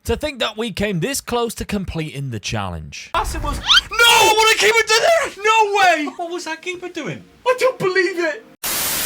To think that we came this close to completing the challenge. It was... No! What a keeper did there! No way! What was that keeper doing? I don't believe it!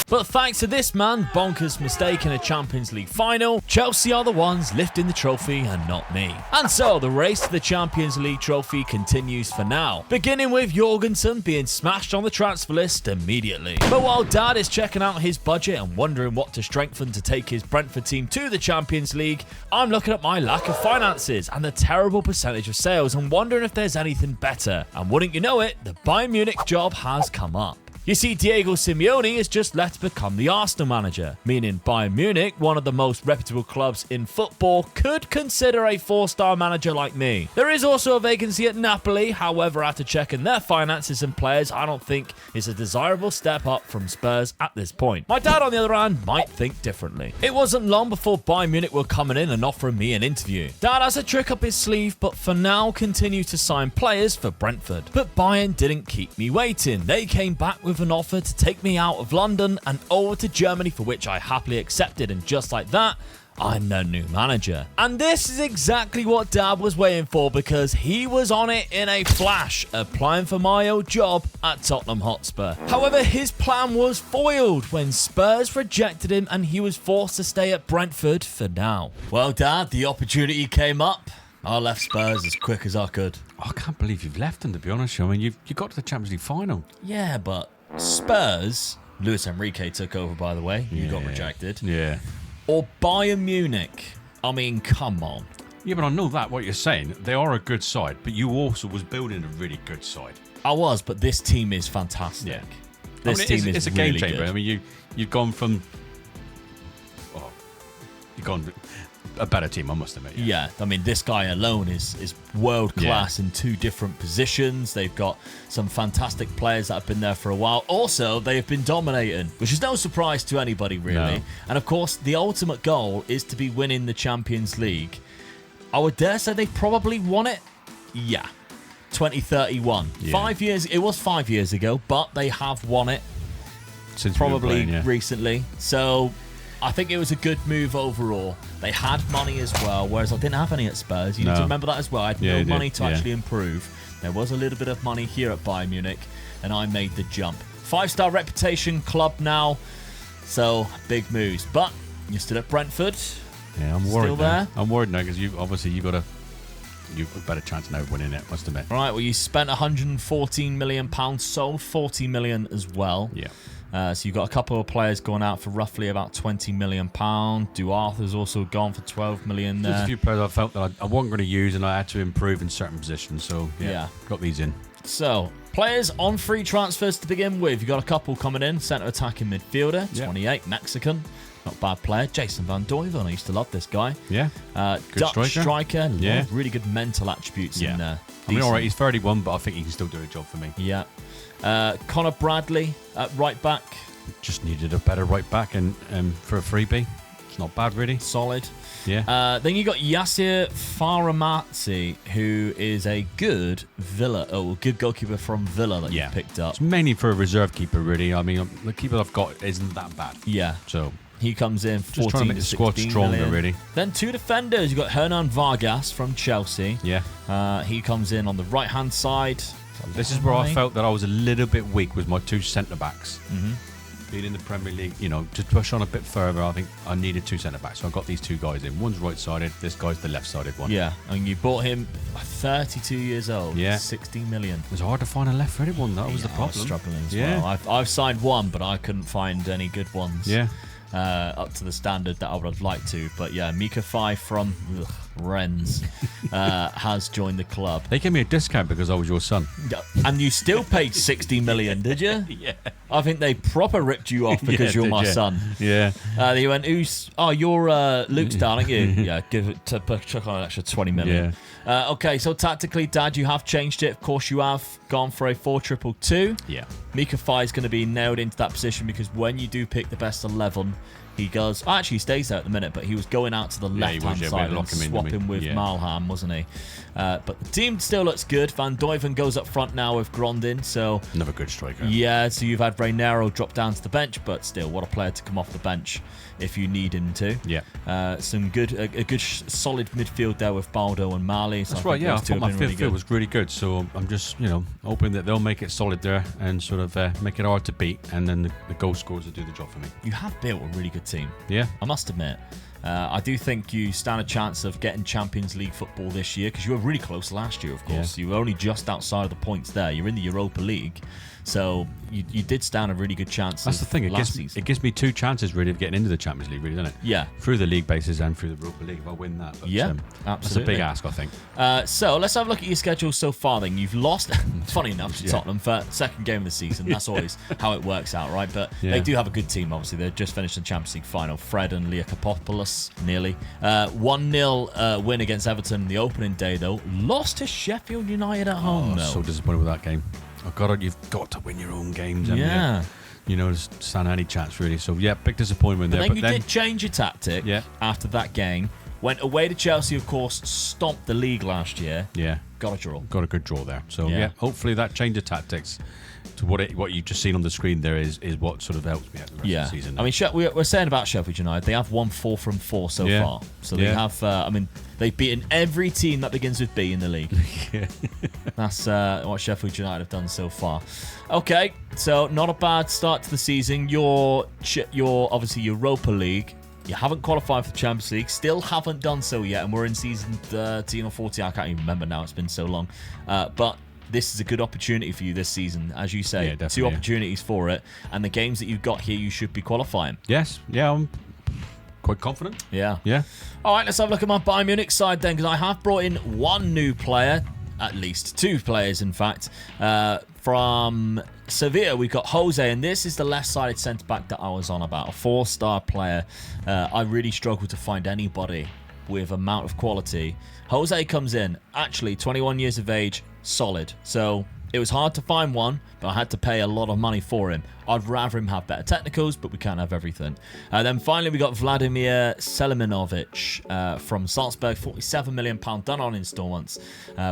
But thanks to this man bonkers mistake in a Champions League final, Chelsea are the ones lifting the trophy and not me. And so the race to the Champions League trophy continues for now, beginning with Jorgensen being smashed on the transfer list immediately. But while Dad is checking out his budget and wondering what to strengthen to take his Brentford team to the Champions League, I'm looking at my lack of finances and the terrible percentage of sales and wondering if there's anything better. And wouldn't you know it, the Bayern Munich job has come up. You see, Diego Simeone is just left to become the Arsenal manager, meaning Bayern Munich, one of the most reputable clubs in football, could consider a 4-star manager like me. There is also a vacancy at Napoli, however, after checking their finances and players, I don't think it's a desirable step up from Spurs at this point. My dad, on the other hand, might think differently. It wasn't long before Bayern Munich were coming in and offering me an interview. Dad has a trick up his sleeve, but for now continue to sign players for Brentford. But Bayern didn't keep me waiting. They came back with an offer to take me out of London and over to Germany, for which I happily accepted, and just like that, I'm their new manager. And this is exactly what Dad was waiting for, because he was on it in a flash, applying for my old job at Tottenham Hotspur. However, his plan was foiled when Spurs rejected him and he was forced to stay at Brentford for now. Well, Dad, the opportunity came up. I left Spurs as quick as I could. Oh, I can't believe you've left them, to be honest. I mean, you got to the Champions League final. Yeah, but Spurs, Luis Enrique took over, by the way. You got rejected. Yeah. Or Bayern Munich. I mean, come on. Yeah, but I know that, what you're saying. They are a good side, but you also was building a really good side. I was, but this team is fantastic. Yeah. This team is it's a really game changer. good. I mean, you've gone from... Oh, you've gone... A better team, I must admit. Yeah, I mean, this guy alone is world class in 2 different positions. They've got some fantastic players that have been there for a while. Also, they've been dominating, which is no surprise to anybody, really. No. And of course, the ultimate goal is to be winning the Champions League. I would dare say they probably won it. Yeah, 2031. Yeah. 5 years. It was 5 years ago, but they have won it Since probably playing, recently. So I think it was a good move overall. They had money as well, whereas I didn't have any at Spurs. You need to remember that as well. I had no money to actually improve. There was a little bit of money here at Bayern Munich, and I made the jump. 5-star reputation club now, so big moves. But you're still at Brentford. Yeah, I'm worried Still there? I'm worried now because you've got a better chance now of winning it, must admit. All right, well, you spent £114 million, sold 40 million as well. Yeah. So you've got a couple of players going out for roughly about £20 million. Duarthe's also gone for 12 million there. There's a few players I felt that I wasn't going to use and I had to improve in certain positions. So, got these in. So, players on free transfers to begin with. You've got a couple coming in. Centre attacking midfielder, 28, Mexican. Not a bad player. Jason Van Duyven. I used to love this guy. Yeah. Good Dutch striker. Yeah. Really good mental attributes in there. I mean, all right, he's 31, but I think he can still do a job for me. Yeah. Connor Bradley at right back. Just needed a better right back and for a freebie. It's not bad, really. Solid. Yeah. Then you got Yassir Faramati, who is a good good goalkeeper from Villa that you picked up. It's mainly for a reserve keeper, really. I mean, the keeper I've got isn't that bad. Yeah. So he comes in 14 just trying to make the squad stronger, million. really. Then 2 defenders. You've got Hernan Vargas from Chelsea. Yeah. He comes in on the right-hand side. This is where I felt that I was a little bit weak with my 2 centre-backs. Being in the Premier League, to push on a bit further, I think I needed 2 centre-backs. So I got these 2 guys in. One's right-sided, this guy's the left-sided one. Yeah, and you bought him 32 years old, 60 million. It was hard to find a left-footed one. That was the problem. I was struggling as well. I've signed one, but I couldn't find any good ones. Yeah. Up to the standard that I would have liked to. But yeah, Mika Fai from Rennes has joined the club. They gave me a discount because I was your son. And you still paid 60 million, did you? Yeah. I think they proper ripped you off because you're my son. Yeah. They went, you're Luke's dad, aren't you? Yeah, give it to chuck on an extra 20 million. Yeah. Okay, so tactically, Dad, you have changed it. Of course, you have gone for a 4-2-2. Yeah. Mika Fai is going to be nailed into that position because when you do pick the best 11, He goes. Actually, he stays there at the minute, but he was going out to the left-hand side and swapping with Malham, wasn't he? But the team still looks good. Van Duyven goes up front now with Grondin. So another good striker. Yeah, so you've had Raniero drop down to the bench, but still, what a player to come off the bench if you need him to. Yeah. Some good, a good solid midfield there with Baldo and Mali. So That's right. Yeah, I thought my really midfield was really good. So I'm just, hoping that they'll make it solid there and sort of make it hard to beat, and then the goal scorers will do the job for me. You have built a really good team. Yeah. I must admit. I do think you stand a chance of getting Champions League football this year, because you were really close last year, of course. Yeah. You were only just outside of the points there. You're in the Europa League. So you did stand a really good chance. That's the thing. It gives me 2 chances really of getting into the Champions League, really, doesn't it? Yeah. Through the league bases and through the Europa League, if I win that. But, yeah, absolutely. That's a big ask, I think. So let's have a look at your schedule so far. Then you've lost, funny enough, to Tottenham for second game of the season. That's always how it works out, right? But they do have a good team. Obviously, they just finished the Champions League final. Fred and Liakopoulos nearly 1-0 win against Everton in the opening day, though. Lost to Sheffield United at home. Though. So disappointed with that game. You've got to win your own games. Yeah. To stand any chance, really. So, yeah, big disappointment there. But then you did change your tactic after that game. Went away to Chelsea, of course, stomped the league last year. Yeah. Got a draw. Got a good draw there. So, hopefully that change of tactics to what you've just seen on the screen there is what sort of helps me out the rest of the season. I mean, we're saying about Sheffield United, they have won 4 from 4 so far. So they have, they've beaten every team that begins with B in the league. That's what Sheffield United have done so far. Okay, so not a bad start to the season. You're obviously Europa League. You haven't qualified for the Champions League. Still haven't done so yet. And we're in season 13 or 14. I can't even remember now. It's been so long. But this is a good opportunity for you this season. As you say, 2 opportunities for it. And the games that you've got here, you should be qualifying. Yes. Yeah, I'm quite confident. Yeah. Yeah. All right, let's have a look at my Bayern Munich side then, because I have brought in 1 new player. At least 2 players, in fact. From Sevilla, we've got Jose, and this is the left-sided centre-back that I was on about. A 4-star player. I really struggled to find anybody with amount of quality. Jose comes in, actually 21 years of age, solid. So it was hard to find one, but I had to pay a lot of money for him. I'd rather him have better technicals, but we can't have everything. Then finally, we got Vladimir Selimanovic from Salzburg, £47 million done on installments.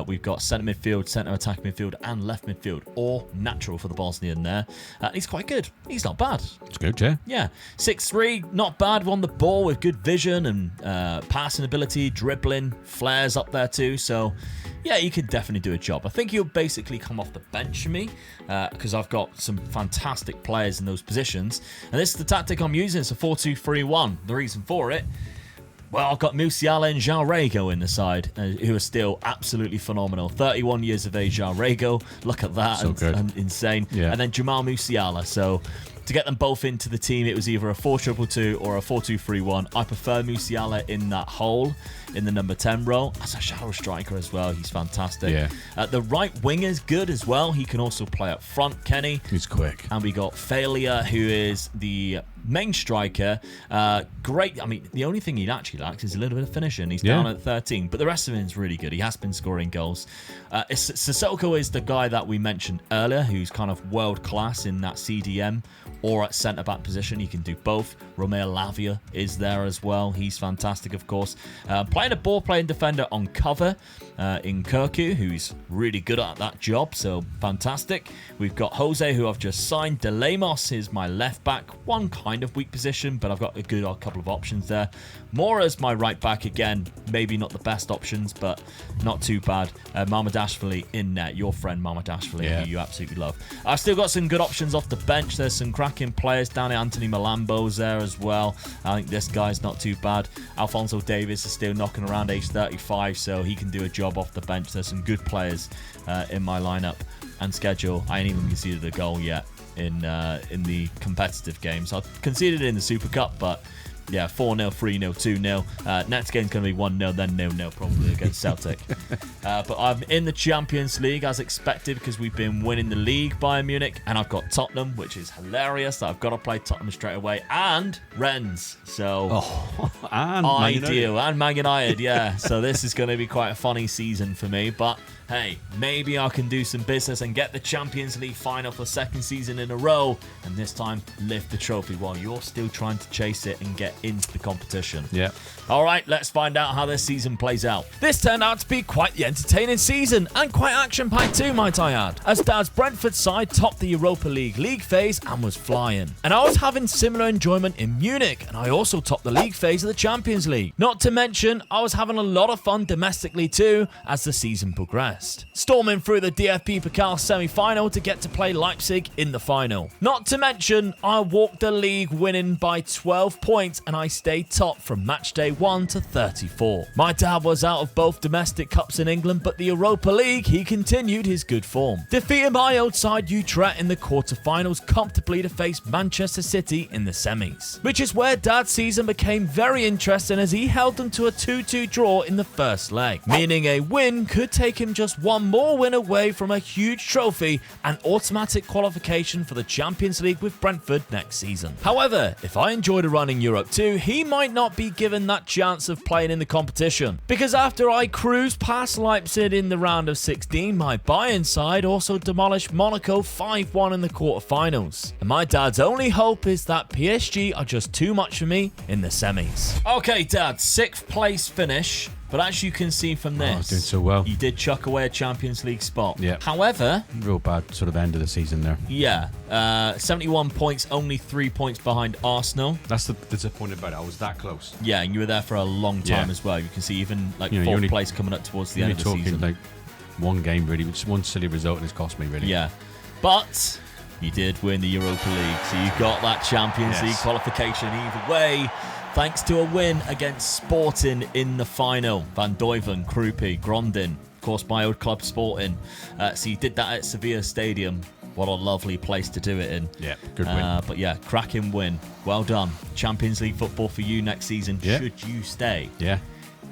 We've got centre midfield, centre attack midfield, and left midfield, all natural for the Bosnian there. He's quite good. He's not bad. It's good, yeah. Yeah, 6'3", not bad. Won the ball with good vision and passing ability, dribbling, flares up there too. So, yeah, you could definitely do a job. I think he'll basically come off the bench for me because I've got some fantastic players in those positions. And this is the tactic I'm using. It's a 4-2-3-1. The reason for it, well, I've got Musiala and João Rego in the side, who are still absolutely phenomenal. 31 years of age, João Rego. Look at that. So good. And insane. Yeah. And then Jamal Musiala. So to get them both into the team, it was either a 4-2-2 or a 4-2-3-1. I prefer Musiala in that hole, in the number 10 role. As a shadow striker as well, he's fantastic. Yeah. The right wing is good as well. He can also play up front, Kenny. He's quick. And we got Failure, who is the main striker. Great. I mean, the only thing he actually lacks is a little bit of finishing. He's down at 13, but the rest of him is really good. He has been scoring goals. Sissoko is the guy that we mentioned earlier, who's kind of world class in that CDM or at centre-back position. He can do both. Romeo Lavia is there as well. He's fantastic, of course. Playing a ball-playing defender on cover in Kirku, who's really good at that job, so fantastic. We've got Jose, who I've just signed. De Lemos is my left-back. One kind of weak position, but I've got a good couple of options there. Mora's my right-back again. Maybe not the best options, but not too bad. Mamadashvili in net. Your friend Mamadashvili, who you absolutely love. I've still got some good options off the bench. There's some cracking players down there. Anthony Malambo's there as well. I think this guy's not too bad. Alphonso Davies is still knocking around age 35, so he can do a job off the bench. There's some good players in my lineup and schedule. I ain't even conceded a goal yet in the competitive games. I've conceded it in the Super Cup, but Yeah, 4-0, 3-0, 2-0. Next game's going to be 1-0, then 0-0 probably against Celtic. But I'm in the Champions League as expected because we've been winning the league, Bayern Munich, and I've got Tottenham, which is hilarious. I've got to play Tottenham straight away, and Rennes. So and ideal. And Man United, yeah. So this is going to be quite a funny season for me, but hey, maybe I can do some business and get the Champions League final for second season in a row, and this time lift the trophy while you're still trying to chase it and get into the competition. Yeah. All right, let's find out how this season plays out. This turned out to be quite the entertaining season, and quite action-packed too, might I add, as Dad's Brentford side topped the Europa League phase and was flying. And I was having similar enjoyment in Munich, and I also topped the league phase of the Champions League. Not to mention, I was having a lot of fun domestically too as the season progressed. Storming through the DFB Pokal semi-final to get to play Leipzig in the final. Not to mention, I walked the league winning by 12 points and I stayed top from match day 1 to 34. My dad was out of both domestic cups in England, but the Europa League, he continued his good form, defeating my old side Utrecht in the quarter-finals comfortably to face Manchester City in the semis. Which is where Dad's season became very interesting as he held them to a 2-2 draw in the first leg, meaning a win could take him just one more win away from a huge trophy and automatic qualification for the Champions League with Brentford next season. However, if I enjoyed a run in Europe too, he might not be given that chance of playing in the competition. Because after I cruised past Leipzig in the round of 16, my Bayern side also demolished Monaco 5-1 in the quarterfinals. And my dad's only hope is that PSG are just too much for me in the semis. Okay, Dad, 6th place finish. But as you can see from this, I was doing so well. You did chuck away a Champions League spot. Yeah. However, Real bad sort of end of the season there. yeah, 71 points, only 3 points behind Arsenal. That's the disappointing about it. I was that close. Yeah, and you were there for a long time Yeah. as well. You can see even like You know, 4th place coming up towards the You're end of the talking season. like one game really, just one silly result and it's cost me really. Yeah, but you did win the Europa League, so you got that Champions Yes. League qualification either way, thanks to a win against Sporting in the final. Van Duyven, Krupi, Grondin, of course my old club Sporting. So you did that at Sevilla Stadium. What a lovely place to do it in. Yeah, good win. But yeah, cracking win. Well done. Champions League football for you next season, Yeah. should you stay. Yeah.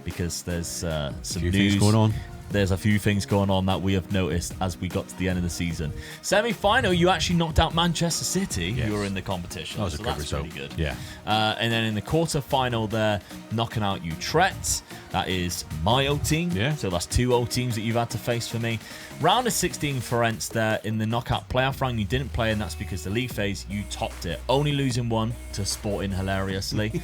Because there's some Few news things going on. There's a few things going on that we have noticed as we got to the end of the season. Semi-final, you actually knocked out Manchester City, Yes. who were in the competition. That was a so good that's result. really good. Yeah. And then in the quarter-final there, knocking out Utrecht. That is my old team. Yeah. So that's 2 old teams that you've had to face for me. Round of 16 Ferenc there in the knockout playoff round. You didn't play, and that's because the league phase, you topped it. Only losing 1 to Sporting hilariously.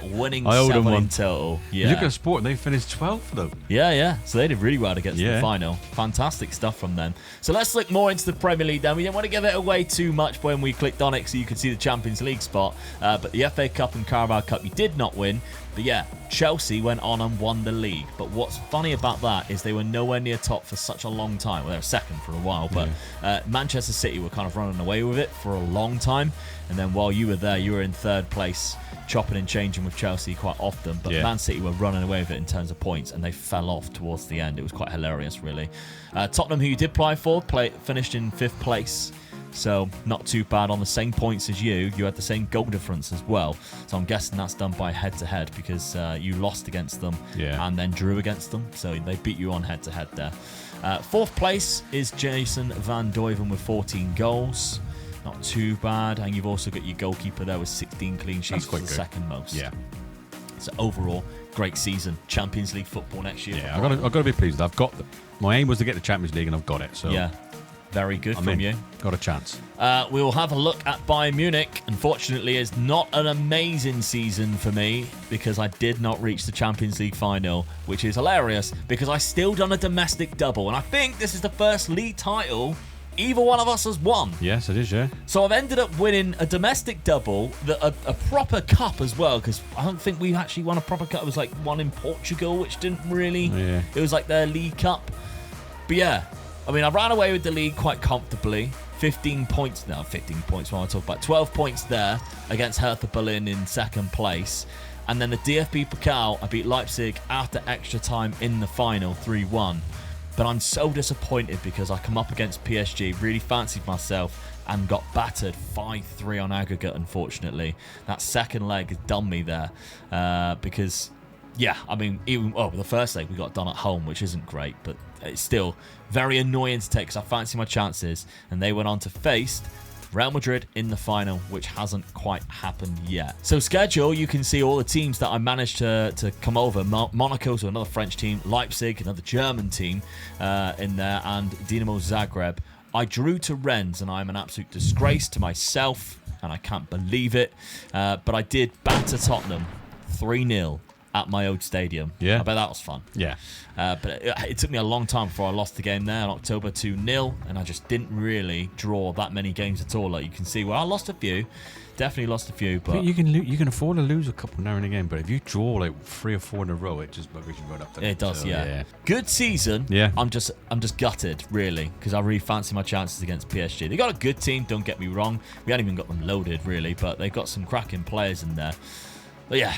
Winning I owed 'em 7 in one. total. You Yeah. look at Sport, they finished 12th though. Yeah. So they did really well to get to the Yeah. final. Fantastic stuff from them. So let's look more into the Premier League then. We didn't want to give it away too much when we clicked on it so you could see the Champions League spot. But the FA Cup and Carabao Cup you did not win. But yeah, Chelsea went on and won the league. But what's funny about that is they were nowhere near top for such a long time. Well, they were second for a while, but Manchester City were kind of running away with it for a long time. And then while you were there, you were in 3rd place, chopping and changing with Chelsea quite often. But Yeah. Man City were running away with it in terms of points, and they fell off towards the end. It was quite hilarious, really. Tottenham, who you did play for, finished in 5th place. So not too bad on the same points as you. You had the same goal difference as well. So I'm guessing that's done by head-to-head because you lost against them and then drew against them. So they beat you on head-to-head there. 4th place is Jason Van Duyven with 14 goals. Not too bad. And you've also got your goalkeeper there with 16 clean sheets, quite the good. second most. Yeah. So overall, great season. Champions League football next year. Yeah, I've got to be pleased. I've got my aim was to get the Champions League and I've got it. So Yeah. Very good I'm from in. you. Got a chance. We will have a look at Bayern Munich. Unfortunately, it's not an amazing season for me because I did not reach the Champions League final, which is hilarious because I still done a domestic double. And I think this is the first league title either one of us has won. Yes, it is, yeah. So I've ended up winning a domestic double, a proper cup as well, because I don't think we actually won a proper cup. It was like one in Portugal, which didn't really... Yeah. It was like their League Cup. But yeah, I mean, I ran away with the league quite comfortably. 15 points now. 15 points when I talk about 12 points there against Hertha Berlin in 2nd place. And then the DFB Pokal, I beat Leipzig after extra time in the final, 3-1. But I'm so disappointed because I come up against PSG, really fancied myself, and got battered 5-3 on aggregate, unfortunately. That second leg has done me there because, yeah, I mean, even the first leg we got done at home, which isn't great, but it's still very annoying to take because I fancy my chances. And they went on to face Real Madrid in the final, which hasn't quite happened yet. So schedule, you can see all the teams that I managed to come over. Monaco, so another French team. Leipzig, another German team in there. And Dinamo Zagreb. I drew to Rennes, and I'm an absolute disgrace to myself, and I can't believe it. But I did batter Tottenham 3-0 at my old stadium. Yeah. I bet that was fun. Yeah. But it took me a long time before I lost the game there in October 2-0, and I just didn't really draw that many games at all. Like you can see, well, I lost a few. Definitely lost a few, but you can afford to lose a couple now and again, but if you draw like 3 or 4 in a row, it just buggers you right up to it does, yeah. Good season. Yeah. I'm just gutted, really, because I really fancy my chances against PSG. They got a good team, don't get me wrong. We haven't even got them loaded, really, but they've got some cracking players in there. But yeah,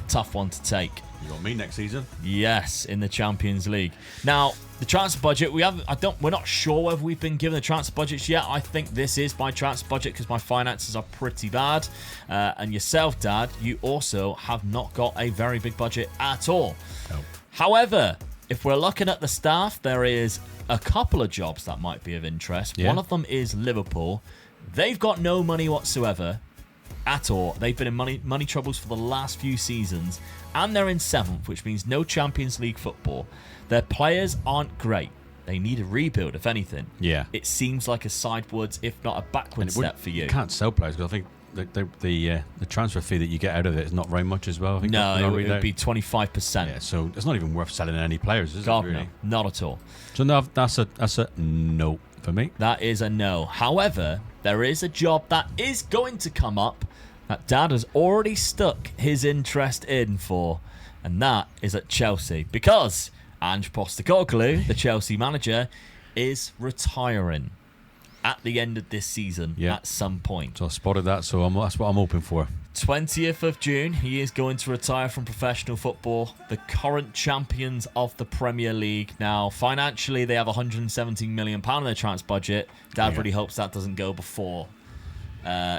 tough one to take. You got me next season? Yes, in the Champions League. Now, the transfer budget, we're not sure whether we've been given the transfer budgets yet. I think this is my transfer budget because my finances are pretty bad. And yourself, Dad, you also have not got a very big budget at all. Nope. However, if we're looking at the staff, there is a couple of jobs that might be of interest. Yeah. One of them is Liverpool. They've got no money whatsoever at all. They've been in money troubles for the last few seasons, and they're in 7th, which means no Champions League football. Their players aren't great. They need a rebuild, if anything. Yeah. It seems like a sidewards, if not a backward step for you. You can't sell players because I think the transfer fee that you get out of it is not very much as well. I think No, it would be 25%. Yeah, so it's not even worth selling any players, is God, it? Really? no, not at all. So no, that's a no for me. That is a no. However, there is a job that is going to come up that Dad has already stuck his interest in for, and that is at Chelsea, because Ange Postecoglou, the Chelsea manager, is retiring at the end of this season at some point. So I spotted that, so that's what I'm hoping for. 20th of June, he is going to retire from professional football, the current champions of the Premier League. Now, financially, they have £117 million in their transfer budget. Dad really hopes that doesn't go before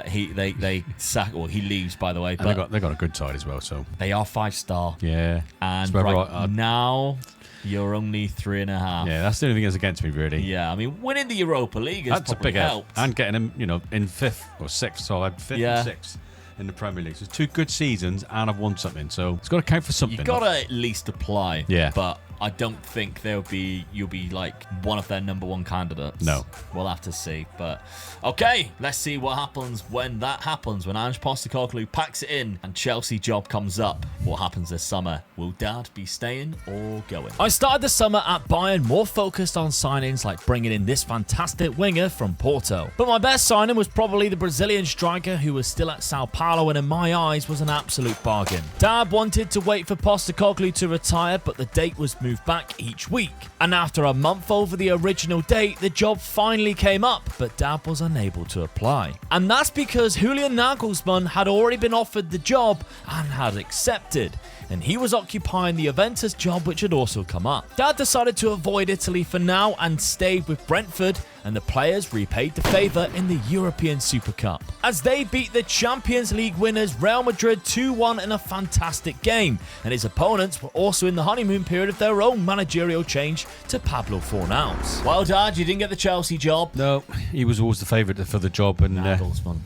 he leaves, by the way. And But they got a good side as well, so they are 5-star. yeah. And So right now, you're only 3.5. Yeah, that's the only thing that's against me, really. Yeah, I mean, winning the Europa League has That's a probably big help. helped. And getting him, in 5th or 6th. So I had 5th and 6th in the Premier League. So it's 2 good seasons, and I've won something. So it's got to count for something. You've got to at least apply. Yeah. But I don't think you'll be like one of their number 1 candidates. No. We'll have to see. But okay, let's see what happens when that happens. When Ange Postecoglou packs it in and Chelsea job comes up. What happens this summer? Will Dad be staying or going? I started the summer at Bayern more focused on signings like bringing in this fantastic winger from Porto. But my best signing was probably the Brazilian striker who was still at Sao Paulo and in my eyes was an absolute bargain. Dad wanted to wait for Postecoglou to retire, but the date was moved back each week. And after a month over the original date, the job finally came up, but Dad was unable to apply. And that's because Julian Nagelsmann had already been offered the job and had accepted. And he was occupying the Juventus job, which had also come up. Dad decided to avoid Italy for now and stayed with Brentford, and the players repaid the favour in the European Super Cup, as they beat the Champions League winners Real Madrid 2-1 in a fantastic game, and his opponents were also in the honeymoon period of their own managerial change to Pablo Fornals. Well, Dad, you didn't get the Chelsea job. No, he was always the favourite for the job. And Nagelsmann.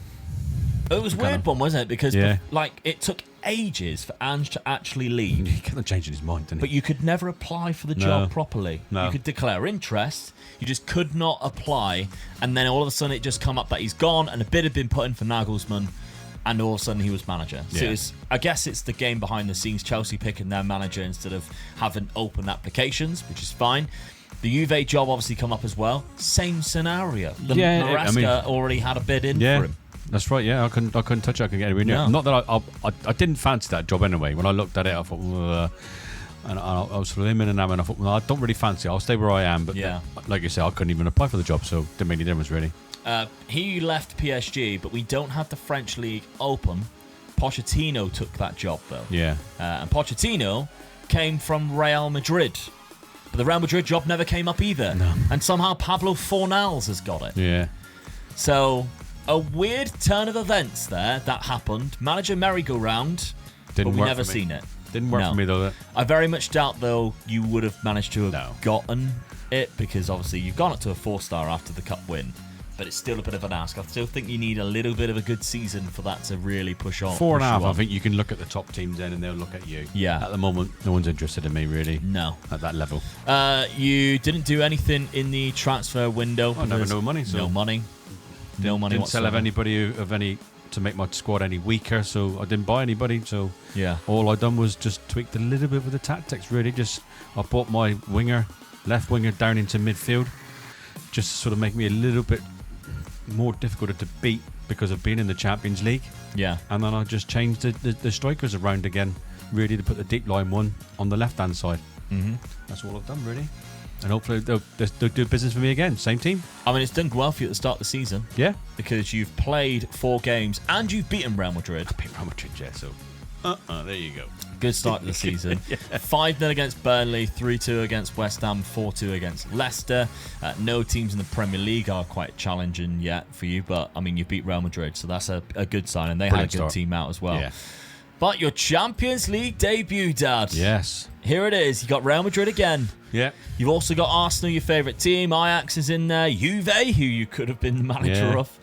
It was a weird one, wasn't it? Because it took ages for Ange to actually leave. he kept on changing his mind, didn't he? But you could never apply for the job properly. No. You could declare interest, you just could not apply, and then all of a sudden it just come up that he's gone, and a bid had been put in for Nagelsmann, and all of a sudden he was manager. So I guess it's the game behind the scenes, Chelsea picking their manager instead of having open applications, which is fine. The Juve job obviously come up as well. Same scenario. Maresca already had a bid in for him. That's right. Yeah, I couldn't touch it. I couldn't get anywhere near. No. Not that I didn't fancy that job anyway. When I looked at it, I thought, and I was sort of in and out, and I thought, well, I don't really fancy it. I'll stay where I am. But like you say, I couldn't even apply for the job, so it didn't make any difference really. He left PSG, but we don't have the French league open. Pochettino took that job though. Yeah. And Pochettino came from Real Madrid. But the Real Madrid job never came up either. No. And somehow Pablo Fornals has got it. Yeah. So, a weird turn of events there that happened. Manager merry-go-round, but we never seen it. Didn't work for me, though. I very much doubt, though, you would have managed to have No. gotten it, because obviously you've gone up to a 4-star after the cup win, but it's still a bit of an ask. I still think you need a little bit of a good season for that to really push on. 4.5. I think you can look at the top teams then, and they'll look at you. Yeah. At the moment, no one's interested in me, really. No. At that level. You didn't do anything in the transfer window. I never no money. So No money. No money didn't sell whatsoever. anybody of any to make my squad any weaker, so I didn't buy anybody. So Yeah. all I done was just tweaked a little bit with the tactics. Really, just I brought my left winger down into midfield, just to sort of make me a little bit more difficult to beat because of being in the Champions League. Yeah. And then I just changed the strikers around again, really, to put the deep line one on the left hand side. Mm-hmm. That's all I've done, really. And hopefully they'll do business for me again. Same team. I mean, it's done well for you at the start of the season, Yeah. because you've played 4 games and you've beaten Real Madrid. Beat Real Madrid, yeah. So, there you go. Good start to the season. 5-0 against Burnley, 3-2 against West Ham, 4-2 against Leicester. No teams in the Premier League are quite challenging yet for you, but I mean, you beat Real Madrid, so that's a good sign, and they Brilliant had a good start. team out as well. Yeah. But your Champions League debut, Dad. Yes. Here it is. You got Real Madrid again. Yeah. You've also got Arsenal, your favourite team. Ajax is in there. Juve, who you could have been the manager Yeah. of.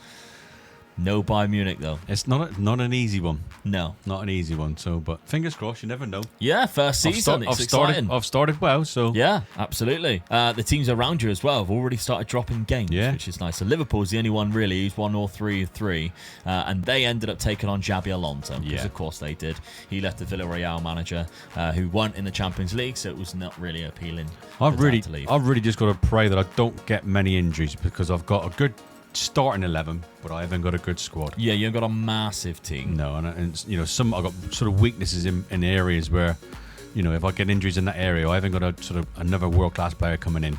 No Bayern Munich, though. It's not an easy one. No. Not an easy one. So, but fingers crossed. You never know. Yeah, first season. It's exciting. I've started well. So Yeah, absolutely. The teams around you as well have already started dropping games, Yeah. which is nice. So Liverpool's the only one really who's won all 3 of 3, and they ended up taking on Xabi Alonso, because Yeah. of course they did. He left the Villarreal manager, who weren't in the Champions League, so it was not really appealing. I've for really that to leave. just got to pray that I don't get many injuries, because I've got a good starting 11, but I haven't got a good squad. Yeah, you've got a massive team. No, and I've got sort of weaknesses in areas where, if I get injuries in that area, I haven't got a sort of another world class player coming in.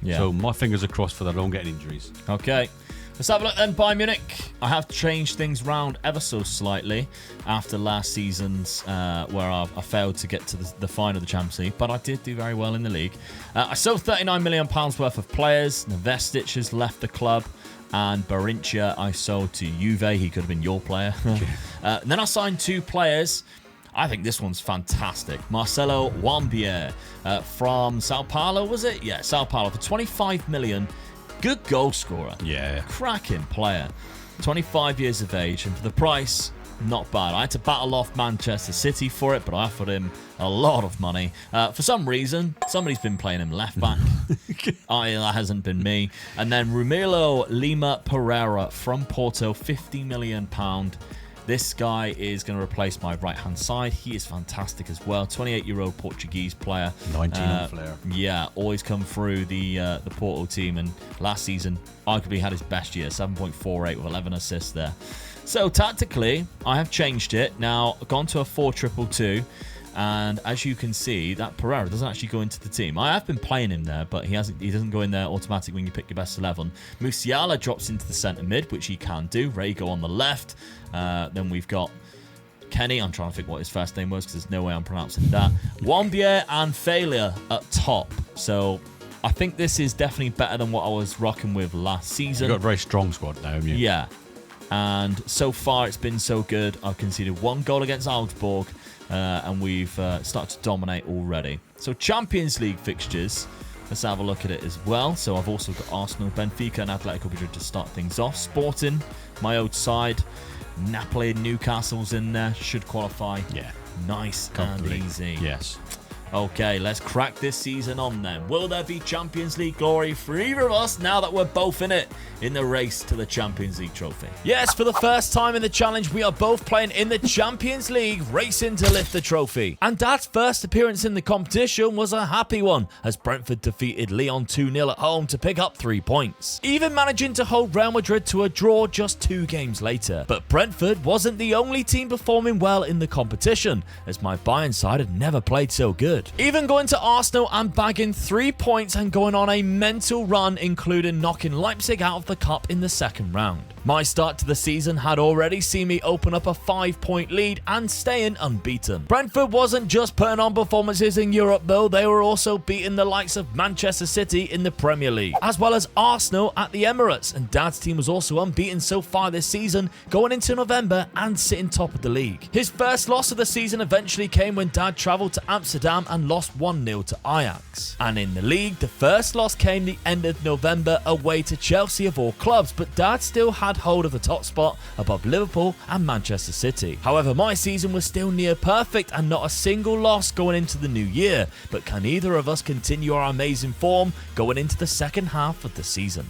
Yeah. So my fingers are crossed for that I don't get injuries. Okay. Let's have a look then, Bayern Munich. I have changed things round ever so slightly after last season's where I failed to get to the final of the Champions League, but I did do very well in the league. I sold £39 million worth of players. Nevestic has left the club, and Barincha I sold to Juve. He could have been your player. And then I signed 2 players. I think this one's fantastic. Marcelo Wambier from Sao Paulo, was it? Yeah, Sao Paulo for $25 million. Good goal scorer. Yeah. Cracking player. 25 years of age, and for the price, not bad. I had to battle off Manchester City for it, but I offered him a lot of money. For some reason, somebody's been playing him left back. That hasn't been me. And then Ramiro Lima Pereira from Porto, £50 million. This guy is going to replace my right-hand side. He is fantastic as well. 28-year-old Portuguese player. 19 on flair. Yeah, always come through the Porto team, and last season arguably had his best year, 7.48 with 11 assists there. So tactically, I have changed it. Now, gone to a 4-2-2, and as you can see, that Pereira doesn't actually go into the team. I have been playing him there, but he doesn't go in there automatically when you pick your best 11. Musiala drops into the centre mid, which he can do. Rego on the left. Then we've got Kenny. I'm trying to think what his first name was, because there's no way I'm pronouncing that. Wambier and Failure up top. So I think this is definitely better than what I was rocking with last season. You've got a very strong squad now, haven't you? Yeah. And so far it's been so good. I've conceded 1 goal against Augsburg, and we've started to dominate already. So Champions League fixtures, let's have a look at it as well. So I've also got Arsenal, Benfica and Atletico Madrid to start things off. Sporting, my old side. Napoli, Newcastle's in there. Should qualify. Yeah. Nice Comfortably. and easy. Yes. Okay, let's crack this season on then. Will there be Champions League glory for either of us now that we're both in it in the race to the Champions League trophy? Yes, for the first time in the challenge, we are both playing in the Champions League, racing to lift the trophy. And Dad's first appearance in the competition was a happy one, as Brentford defeated Lyon 2-0 at home to pick up 3 points, even managing to hold Real Madrid to a draw just 2 games later. But Brentford wasn't the only team performing well in the competition, as my Bayern side had never played so good. good. Even going to Arsenal and bagging 3 points and going on a mental run, including knocking Leipzig out of the cup in the second round. My start to the season had already seen me open up a 5-point lead and staying unbeaten. Brentford wasn't just putting on performances in Europe though, they were also beating the likes of Manchester City in the Premier League, as well as Arsenal at the Emirates, and Dad's team was also unbeaten so far this season, going into November and sitting top of the league. His first loss of the season eventually came when Dad travelled to Amsterdam and lost 1-0 to Ajax. And in the league, the first loss came the end of November away to Chelsea of all clubs, but Dad still had hold of the top spot above Liverpool and Manchester City. However, my season was still near perfect and not a single loss going into the new year, but can either of us continue our amazing form going into the second half of the season?